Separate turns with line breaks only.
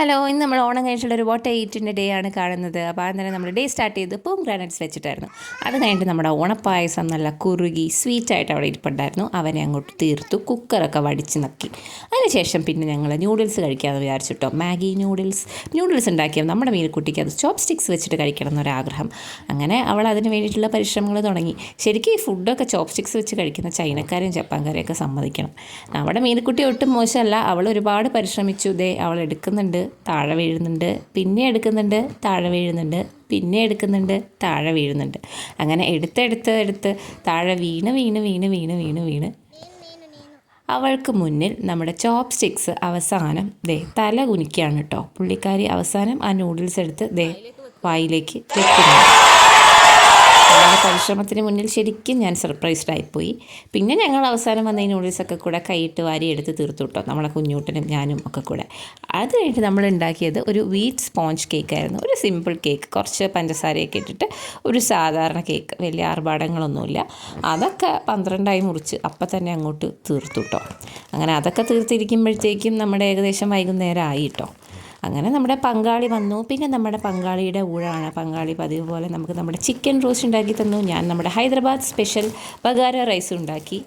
Hello, ഇന്ന് നമ്മൾ Onam കഴിഞ്ഞിട്ടുള്ളൊരു what എയ്റ്റിൻ്റെ day ആണ് കാണുന്നത്. അപ്പോൾ അന്നേരം നമ്മൾ ഡേ സ്റ്റാർട്ട് ചെയ്ത് ഗ്രാനൈറ്റ്സ് വെച്ചിട്ടായിരുന്നു. അത് കഴിഞ്ഞിട്ട് നമ്മുടെ ഓണപ്പായസം നല്ല കുറുകി സ്വീറ്റായിട്ട് അവിടെ ഇരിപ്പുണ്ടായിരുന്നു. അവനെ അങ്ങോട്ട് തീർത്തു, കുക്കറൊക്കെ വടിച്ച് നക്കി. അതിനുശേഷം പിന്നെ ഞങ്ങൾ ന്യൂഡിൽസ് കഴിക്കാമെന്ന് വിചാരിച്ചിട്ടോ. മാഗി ന്യൂഡിൽസ് ഉണ്ടാക്കിയത് നമ്മുടെ മീനുക്കുട്ടിക്ക് അത് ചോപ്പ് സ്റ്റിക്സ് വെച്ചിട്ട് കഴിക്കണം എന്നൊരാഗ്രഹം. അങ്ങനെ അവൾ അതിന് വേണ്ടിയിട്ടുള്ള പരിശ്രമങ്ങൾ തുടങ്ങി. ശരിക്കും ഈ ഫുഡൊക്കെ ചോപ്പ് സ്റ്റിക്സ് വെച്ച് കഴിക്കുന്ന ചൈനക്കാരെയും ജപ്പാൻകാരെയൊക്കെ സമ്മതിക്കണം. നമ്മുടെ മീനുക്കുട്ടി ഒട്ടും മോശമല്ല, അവൾ ഒരുപാട് പരിശ്രമിച്ചു. അവൾ എടുക്കുന്നുണ്ട്, താഴെ വീഴുന്നുണ്ട്, പിന്നെ എടുക്കുന്നുണ്ട്, താഴെ വീഴുന്നുണ്ട്, പിന്നെ എടുക്കുന്നുണ്ട്, താഴെ വീഴുന്നുണ്ട്. അങ്ങനെ എടുത്ത് താഴെ വീണ് അവൾക്ക് മുന്നിൽ നമ്മുടെ ചോപ്പ് സ്റ്റിക്സ് അവസാനം തല കുനിക്കുകയാണ് കേട്ടോ. പുള്ളിക്കാരി അവസാനം ആ നൂഡിൽസ് എടുത്ത് വായിലേക്ക് വെക്കുന്നു. അവളുടെ പരിശ്രമത്തിന് മുന്നിൽ ശരിക്കും ഞാൻ സർപ്രൈസ്ഡ് ആയിപ്പോയി. പിന്നെ ഞങ്ങൾ അവസാനം വന്ന ഈ നൂഡിൽസൊക്കെ കൂടെ കൈയിട്ട് വാരി എടുത്ത് തീർത്തു കേട്ടോ, നമ്മളെ കുഞ്ഞൂട്ടനും ഞാനും ഒക്കെ കൂടെ. അത് കഴിഞ്ഞിട്ട് നമ്മൾ ഉണ്ടാക്കിയത് ഒരു വീറ്റ് സ്പോഞ്ച് കേക്കായിരുന്നു. ഒരു സിമ്പിൾ കേക്ക്, കുറച്ച് പഞ്ചസാരയൊക്കെ ഇട്ടിട്ട് ഒരു സാധാരണ കേക്ക്, വലിയ ആർഭാടങ്ങളൊന്നുമില്ല. അതൊക്കെ 12 മുറിച്ച് അപ്പം തന്നെ അങ്ങോട്ട് തീർത്തു കേട്ടോ. അങ്ങനെ അതൊക്കെ തീർത്തിരിക്കുമ്പോഴത്തേക്കും നമ്മുടെ ഏകദേശം വൈകുന്നേരം ആയി കേട്ടോ. അങ്ങനെ നമ്മുടെ പങ്കാളി വന്നു. പിന്നെ നമ്മുടെ പങ്കാളിയുടെ ഊഴാണ്. പങ്കാളി പതിവ് പോലെ നമുക്ക് നമ്മുടെ ചിക്കൻ റോസ്റ്റ് ഉണ്ടാക്കി തന്നു. ഞാൻ നമ്മുടെ ഹൈദരാബാദ് സ്പെഷ്യൽ ബഗാര റൈസ് ഉണ്ടാക്കി.